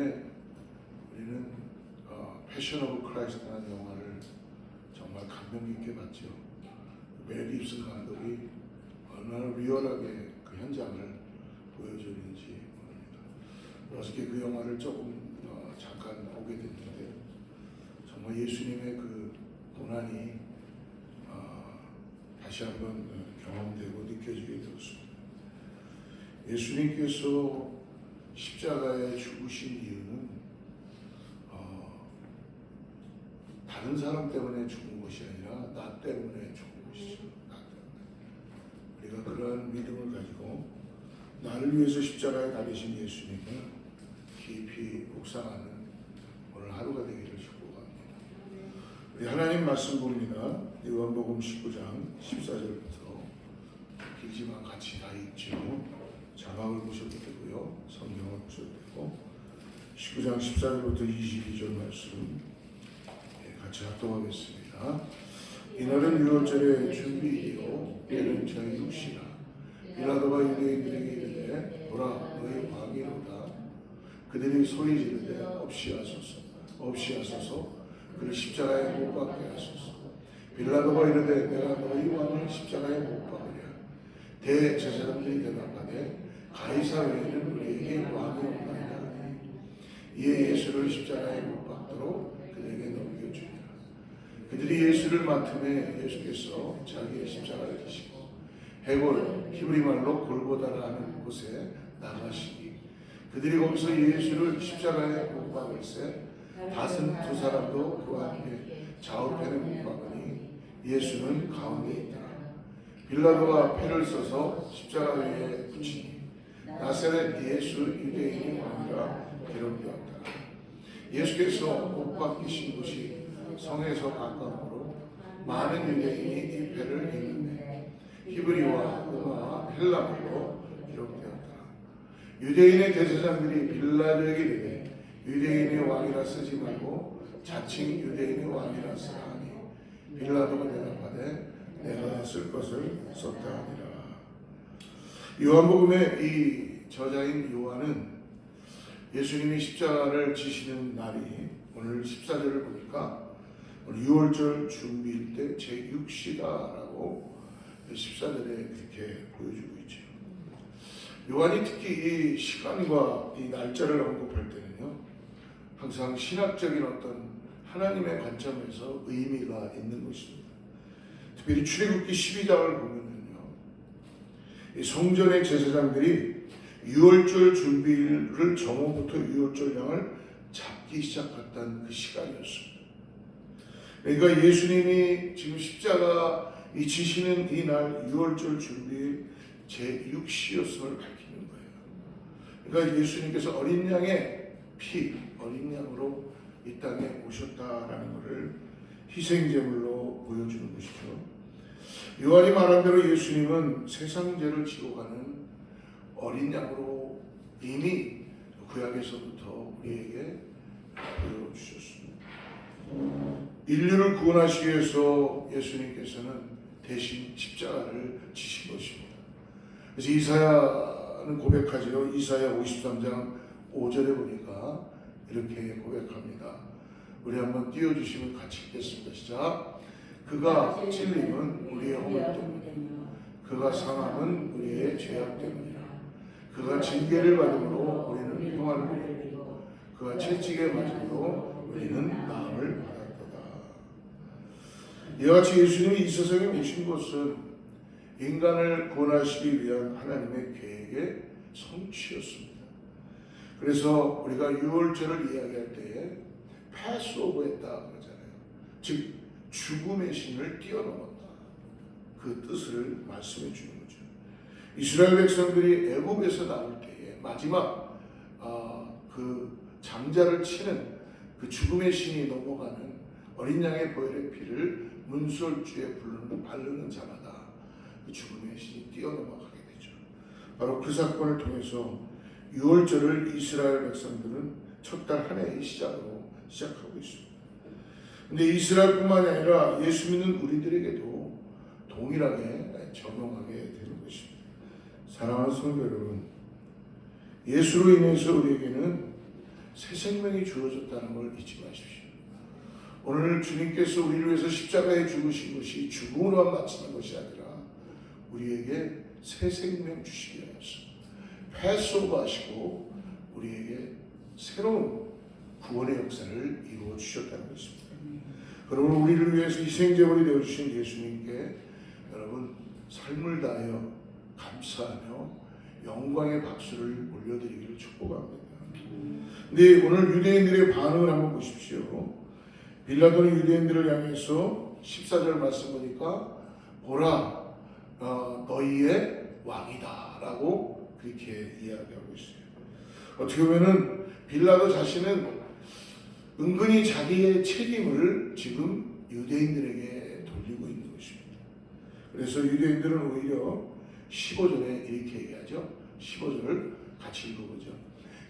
최근에 우리는 패션 오브 크라이스트라는 영화를 정말 감명 깊게 봤죠. 멜 깁슨 감독이 얼마나 리얼하게 그 현장을 보여주는지 모릅니다. 어저께 그 영화를 조금 잠깐 보게 됐는데 정말 예수님의 그 고난이 다시 한번 경험되고 느껴지게 되었습니다. 예수님께서 십자가에 죽으신 이유는 다른 사람 때문에 죽은 것이 아니라 나 때문에 죽은 것이죠. 나 때문에. 우리가 그러한 믿음을 가지고 나를 위해서 십자가에 달리신 예수님을 깊이 묵상하는 오늘 하루가 되기를 축복합니다. 우리 하나님 말씀 봅니다. 요한복음 19장 14절부터 길지만 같이 다 읽죠. 자막을 보셔도 되고요. 성경을 보셔도 되고 19장 14절부터 22절 말씀 같이 합독하겠습니다. 이날은 유월절의 준비이요 때는 저희 육시라. 빌라도가 유대인들에게 이르되 보라 너희 왕이로다. 그들이 소리 지르되 없이 하소서 그를 십자가에 못 박게 하소서. 빌라도가 이르되 내가 너희 왕을 십자가에 못 박으랴. 대제사장들이 대답하되 가이사 외에는 우리에게 왕이 없나이다. 이에 예수를 십자가에 못 박도록 그들에게 넘겨주니라. 그들이 예수를 맡음에 예수께서 자기의 십자가를 지시고 해골 히브리 말로 골고다라 하는 곳에 나가시니 그들이 거기서 예수를 십자가에 못 박을새 52사람도 그와 함께 좌우편에 못 박으니 예수는 가운데 있더라. 빌라도가 패를 써서 십자가 위에 붙이니 나사렛 예수 유대인의 왕이라 기록되었다. 예수께서 못 박히신 곳이 성에서 가까우므로 많은 유대인이 이 패를 읽는데 히브리와 로마와 헬라어로 기록되었다. 유대인의 대제사장들이 빌라도에게 이르되 유대인의 왕이라 쓰지 말고 자칭 유대인의 왕이라 쓰라 하니 빌라도가 대답하되 내가 쓸 것을 썼다 하니라. 요한복음의 이 저자인 요한은 예수님이 십자가를 지시는 날이 오늘 14절을 보니까 오늘 6월절 준비일 때 제6시다라고 14절에 이렇게 보여주고 있죠. 요한이 특히 이 시간과 이 날짜를 언급할 때는요, 항상 신학적인 어떤 하나님의 관점에서 의미가 있는 것입니다. 특별히 출애굽기 12장을 보면요, 이 성전의 제사장들이 유월절 준비를 정오부터 유월절 양을 잡기 시작했던 그 시간이었습니다. 그러니까 예수님이 지금 십자가 이 지시는 이 날 유월절 준비 제6시였음을 밝히는 거예요. 그러니까 예수님께서 어린 양의 피, 어린 양으로 이 땅에 오셨다라는 것을 희생제물로 보여주는 것이죠. 요한이 말한 대로 예수님은 세상 죄를 지고 가는 어린 양으로 이미 구약에서부터 우리에게 보여주셨습니다. 인류를 구원하시기 위해서 예수님께서는 대신 십자가를 지신 것입니다. 그래서 이사야는 고백하죠. 이사야 53장 5절에 보니까 이렇게 고백합니다. 우리 한번 띄워주시면 같이 읽겠습니다. 시작. 그가 찔림은 우리의 허물 때문이요 그가 상함은 우리의 죄악 때문이라. 그가 징계를 받음으로 우리는 평안을 누리고 그가 채찍에 맞음으로 우리는 나음을 받았도다. 이와 같이 예수님이 이 세상에 오신 것은 인간을 구원하시기 위한 하나님의 계획의 성취였습니다. 그래서 우리가 유월절을 이야기할 때에 패스오버했다 그러잖아요. 즉 죽음의 신을 뛰어넘었다. 그 뜻을 말씀해 주는 거죠. 이스라엘 백성들이 애굽에서 나올 때에 마지막 그 장자를 치는 그 죽음의 신이 넘어가는 어린 양의 보혈의 피를 문설주에 바르는 자마다 그 죽음의 신이 뛰어넘어가게 되죠. 바로 그 사건을 통해서 유월절을 이스라엘 백성들은 첫 달 한 해의 시작으로 시작하고 있습니다. 근데 이스라엘뿐만이 아니라 예수 믿는 우리들에게도 동일하게 적용하게 되는 것입니다. 사랑하는 성도 여러분, 예수로 인해서 우리에게는 새 생명이 주어졌다는 걸 잊지 마십시오. 오늘 주님께서 우리를 위해서 십자가에 죽으신 것이 죽음으로만 마치는 것이 아니라 우리에게 새 생명 주시기 위해서 패스오버 하시고 우리에게 새로운 구원의 역사를 이루어 주셨다는 것입니다. 그러므로 우리를 위해서 희생제물이 되어주신 예수님께 여러분 삶을 다하여 감사하며 영광의 박수를 올려드리기를 축복합니다. 근데 오늘 유대인들의 반응을 한번 보십시오. 빌라도는 유대인들을 향해서 14절 말씀 보니까 보라 너희의 왕이다 라고 그렇게 이야기하고 있어요. 어떻게 보면은 빌라도 자신은 은근히 자기의 책임을 지금 유대인들에게 돌리고 있는 것입니다. 그래서 유대인들은 오히려 15절에 이렇게 얘기하죠. 15절 같이 읽어보죠.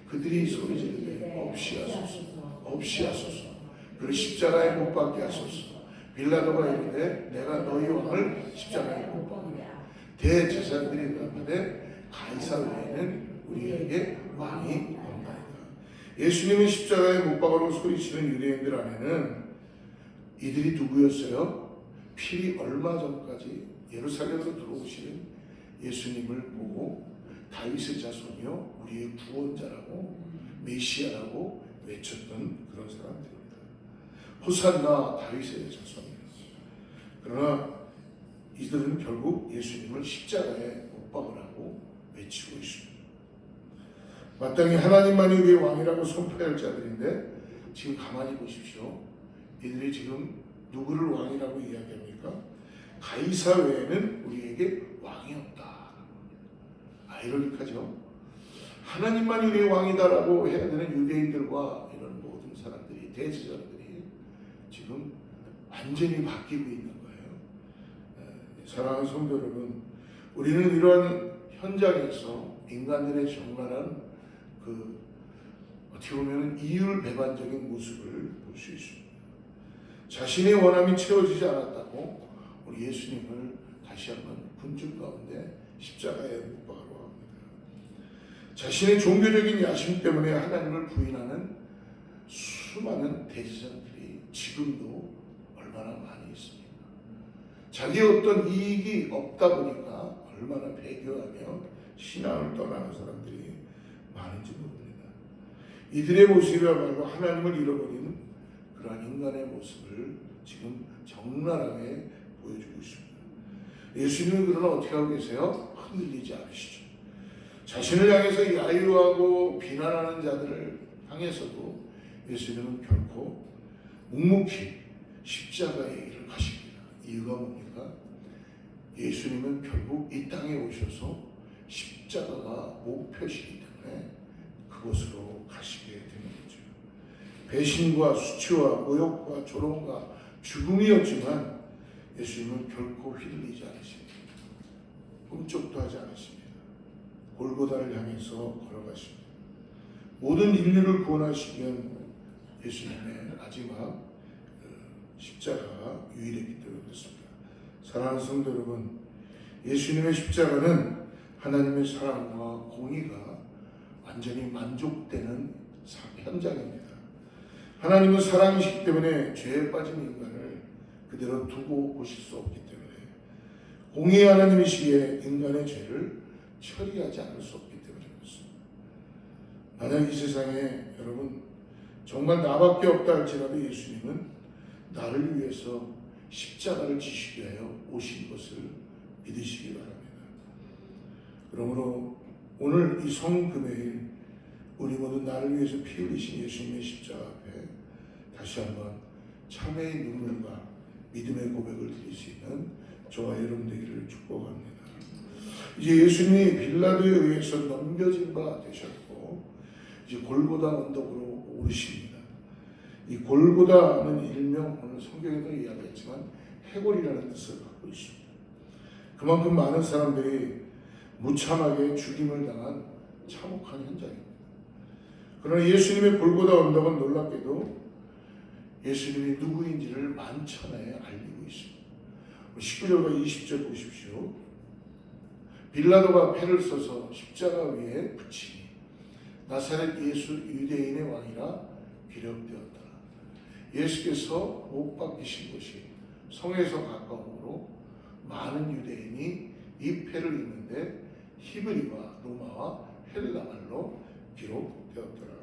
그들이 소리 지르되 없이 하소서 없이 하소서 그를 십자가에 못 박게 하소서. 빌라도가 이르되 내가 너희 왕을 십자가에 못 박으랴. 대제사장들이 가로되 가이사 외에는 우리에게 왕이 없나이다. 예수님은 십자가에 못 박으라고 소리치는 유대인들 안에는 이들이 누구였어요? 필히 얼마 전까지 예루살렘으로 들어오시는 예수님을 보고 다윗의 자손이요 우리의 구원자라고 메시아라고 외쳤던 그런 사람들입니다. 호산나 다윗의 자손입니다. 그러나 이들은 결국 예수님을 십자가에 못 박으라고 외치고 있습니다. 마땅히 하나님만이 우리의 왕이라고 선포할 자들인데 지금 가만히 보십시오. 이들이 지금 누구를 왕이라고 이야기합니까? 가이사 외에는 우리에게 왕이 없다. 아이러니하죠. 하나님만이 우리의 왕이다라고 해야 되는 유대인들과 이런 모든 사람들이 대제사장들이 지금 완전히 바뀌고 있는 거예요. 사랑하는 성도 여러분, 우리는 이러한 현장에서 인간들의 정말한 어떻게 보면 이율배반적인 모습을 볼 수 있습니다. 자신의 원함이 채워지지 않았다고 우리 예수님을 다시 한번 군중 가운데 십자가에 못 박으라고 합니다. 자신의 종교적인 야심 때문에 하나님을 부인하는 수많은 대제사장들이 지금도 얼마나 많이 있습니다. 자기의 어떤 이익이 없다 보니까 얼마나 배교하며 신앙을 떠나는 사람들이 많은지 모릅니다. 이들의 모습이야말로 하나님을 잃어버린 그러한 인간의 모습을 지금 적나라하게 보여주고 있습니다. 예수님은 그러나 어떻게 하고 계세요? 흔들리지 않으시죠. 자신을 향해서 야유하고 비난하는 자들을 향해서도 예수님은 결코 묵묵히 십자가의 길을 가십니다. 이유가 뭡니까? 예수님은 결국 이 땅에 오셔서 십자가가 목표시기 때문에 그곳으로 가시게 되는 거죠. 배신과 수치와 모욕과 조롱과 죽음이었지만 예수님은 결코 휘둘리지 않으십니다. 꿈쩍도 하지 않으십니다. 골고다를 향해서 걸어가십니다. 모든 인류를 구원하시면 예수님의 마지막 십자가가 유일했기 때문에 그렇습니다. 사랑하는 성도 여러분, 예수님의 십자가는 하나님의 사랑과 공의가 완전히 만족되는 현장입니다. 하나님은 사랑이시기 때문에 죄에 빠진 인간을 그대로 두고 보실 수 없기 때문에 공의의 하나님이시기에 인간의 죄를 처리하지 않을 수 없기 때문에 그렇습니다. 만약 이 세상에 여러분 정말 나밖에 없다 할지라도 예수님은 나를 위해서 십자가를 지시기 위하여 오신 것을 믿으시기 바랍니다. 그러므로 오늘 이 성금요일 우리 모두 나를 위해서 피 흘리신 예수님의 십자가 앞에 다시 한번 참회의 눈물과 믿음의 고백을 드릴 수 있는 저와 여러분 되기를 축복합니다. 이제 예수님이 빌라도에 의해서 넘겨진 바 되셨고 이제 골고다 언덕으로 오르십니다. 이 골고다는 일명 오늘 성경에도 이야기했지만 해골이라는 뜻을 갖고 있습니다. 그만큼 많은 사람들이 무참하게 죽임을 당한 참혹한 현장입니다. 그러나 예수님의 골고다 언덕은 놀랍게도 예수님이 누구인지를 만천하에 알리고 있습니다. 19절과 20절 보십시오. 빌라도가 패를 써서 십자가 위에 붙이니 나사렛 예수 유대인의 왕이라 기록되었더라. 예수께서 못 박히신 곳이 성에서 가까우므로 많은 유대인이 이 패를 입는데 히브리와 로마와 헬라말로 기록되었더라.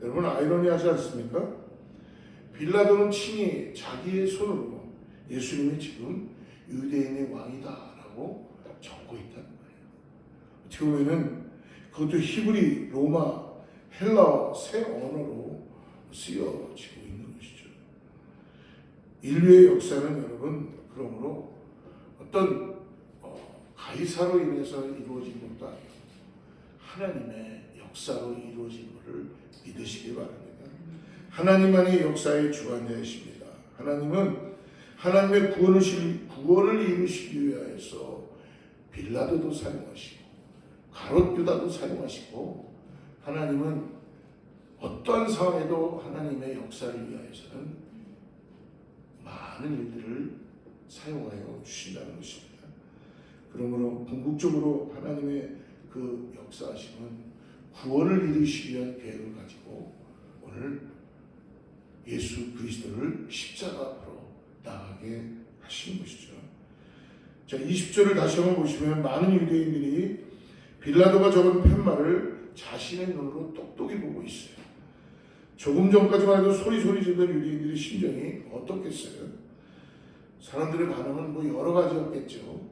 여러분 아이러니하지 않습니까? 빌라도는 친히 자기의 손으로 예수님이 지금 유대인의 왕이다라고 적고 있다는 거예요. 어떻게 보면 그것도 히브리, 로마, 헬라어 세 언어로 쓰여지고 있는 것이죠. 인류의 역사는 여러분 그러므로 어떤 가이사로 인해서 이루어진 것도 아니고 하나님의 역사로 이루어진 것을 믿으시기 바랍니다. 하나님만이 역사의 주관자이십니다. 하나님은 하나님의 구원을 이루시기 위하여서 빌라도도 사용하시고 가롯 유다도 사용하시고 하나님은 어떠한 상황에도 하나님의 역사를 위하여서는 많은 일들을 사용하여 주신다는 것입니다. 그러므로 궁극적으로 하나님의 그 역사하심은 구원을 이루시기 위한 계획을 가지고 오늘 예수 그리스도를 십자가 앞으로 나가게 하신 것이죠. 자, 20절을 다시 한번 보시면 많은 유대인들이 빌라도가 적은 팻말을 자신의 눈으로 똑똑히 보고 있어요. 조금 전까지만 해도 소리 지르던 유대인들의 심정이 어떻겠어요? 사람들의 반응은 뭐 여러 가지였겠죠.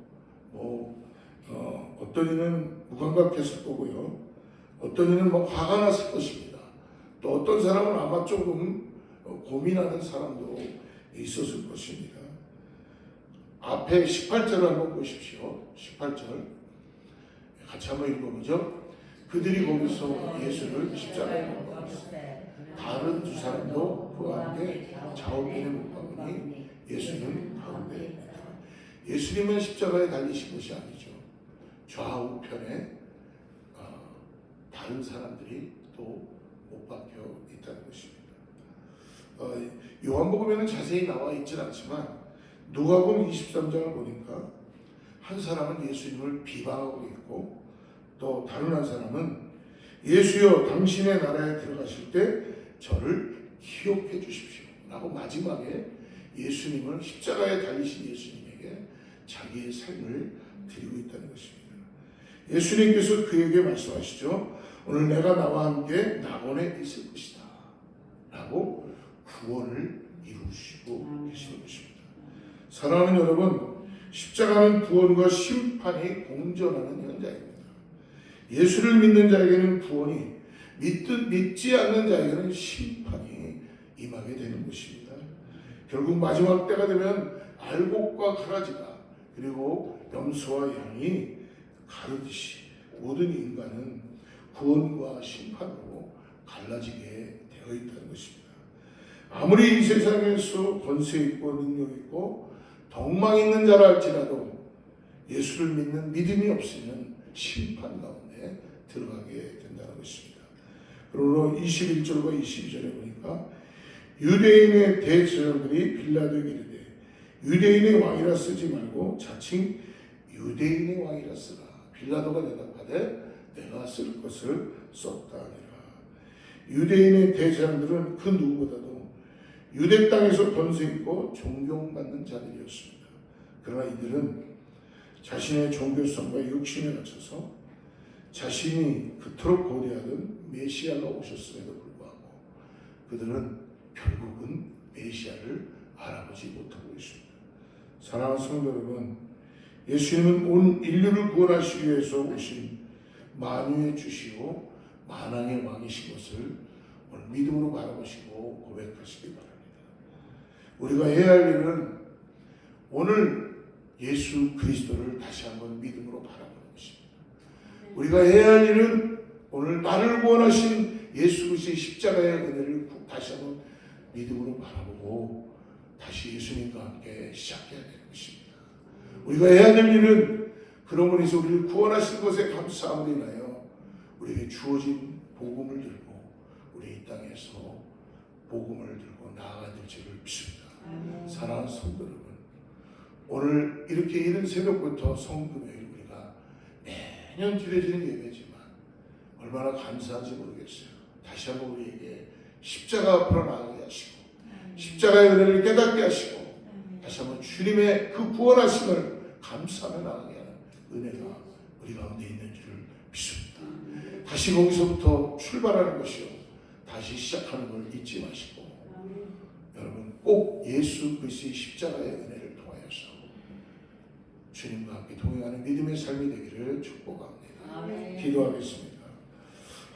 어떤 이는 무감각했을 거고요. 어떤 이는 화가 났을 것입니다. 또 어떤 사람은 아마 조금 고민하는 사람도 있었을 것입니다. 앞에 18절을 한번 보십시오. 18절 같이 한번 읽어보죠. 그들이 거기서 예수를 십자가에 못 박았어요. 다른 두 사람도 그와 함께 좌우편에 못 박으니 예수는 가운데. 예수님은 십자가에 달리신 것이 아니죠. 좌우편에 다른 사람들이 또 못 박혀 있다는 것입니다. 요한복음에는 자세히 나와 있지는 않지만 누가복음 23장을 보니까 한 사람은 예수님을 비방하고 있고 또 다른 한 사람은 예수여 당신의 나라에 들어가실 때 저를 기억해 주십시오 라고 마지막에 예수님을 십자가에 달리신 예수님에게 자기의 삶을 드리고 있다는 것입니다. 예수님께서 그에게 말씀하시죠. 오늘 내가 나와 함께 낙원에 있을 것이다 라고 구원을 이루시고 계시는 것입니다. 사랑하는 여러분, 십자가는 구원과 심판이 공존하는 현장입니다. 예수를 믿는 자에게는 구원이, 믿지 않는 자에게는 심판이 임하게 되는 것입니다. 결국 마지막 때가 되면 알곡과 가라지가 그리고 염소와 양이 가르듯이 모든 인간은 구원과 심판으로 갈라지게 되어 있다는 것입니다. 아무리 이 세상에서 권세 있고 능력 있고 덕망 있는 자라 할지라도 예수를 믿는 믿음이 없으면 심판 가운데 들어가게 된다는 것입니다. 그러므로 21절과 22절에 보니까 유대인의 대제사장들이 빌라도에게 이르되 유대인의 왕이라 쓰지 말고 자칭 유대인의 왕이라 쓰라. 빌라도가 대답하되 내가 쓸 것을 썼다 하니라. 유대인의 대제사장들은 그 누구보다도 유대 땅에서 권세 있고 존경받는 자들이었습니다. 그러나 이들은 자신의 종교성과 육신에 갇혀서 자신이 그토록 고대하던 메시아가 오셨음에도 불구하고 그들은 결국은 메시아를 알아보지 못하고 있습니다. 사랑하는 성도 여러분, 예수님은 온 인류를 구원하시기 위해서 오신 만유의 주시오 만왕의 왕이신 것을 오늘 믿음으로 바라보시고 고백하시기 바랍니다. 우리가 해야 할 일은 오늘 예수 그리스도를 다시 한번 믿음으로 바라보는 것입니다. 우리가 해야 할 일은 오늘 나를 구원하신 예수 그리스도의 십자가의 은혜를 다시 한번 믿음으로 바라보고 다시 예수님과 함께 시작해야 되는 것입니다. 우리가 해야 될 일은 그러므로 해서 우리를 구원하신 것에 감사함을 인하여 우리에게 주어진 복음을 들고 우리 이 땅에서 복음을 들고 나아가야 될 줄을 믿습니다. 사랑하는 성도 여러분, 오늘 이렇게 이른 새벽부터 성금요일 우리가 매년 드려지는 예배지만 얼마나 감사한지 모르겠어요. 다시 한번 우리에게 십자가 앞으로 나가게 하시고 십자가의 은혜를 깨닫게 하시고 다시 한번 주님의 그 구원하심을 감사하며 나가게 하는 은혜가 우리 가운데 있는 줄을 믿습니다. 다시 거기서부터 출발하는 것이요 다시 시작하는 걸 잊지 마시고 여러분 꼭 예수 그리스도의 십자가의 은혜를 통하여서 주님과 함께 동행하는 믿음의 삶이 되기를 축복합니다. 기도하겠습니다.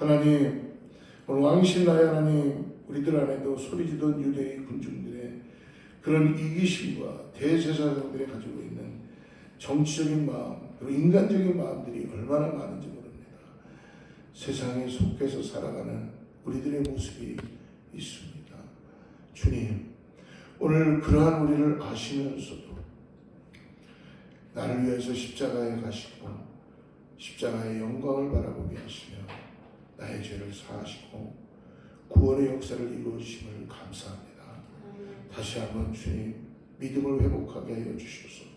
하나님, 오늘 왕이신 나의 하나님, 우리들 안에도 소리지던 유대의 군중들의 그런 이기심과 대제사장들이 가지고 있는 정치적인 마음, 그리고 인간적인 마음들이 얼마나 많은지 모릅니다. 세상에 속해서 살아가는 우리들의 모습이 있습니다. 주님, 오늘 그러한 우리를 아시면서도 나를 위해서 십자가에 가시고 십자가의 영광을 바라보게 하시며 나의 죄를 사하시고 구원의 역사를 이루어주심을 감사합니다. 다시 한번 주님 믿음을 회복하게 하여 주시옵소서.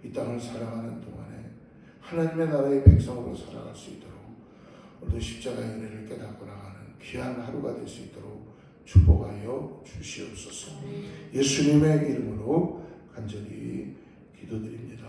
이 땅을 살아가는 동안에 하나님의 나라의 백성으로 살아갈 수 있도록 오늘도 십자가의 은혜를 깨닫고 나가는 귀한 하루가 될 수 있도록 축복하여 주시옵소서. 예수님의 이름으로 간절히 기도드립니다.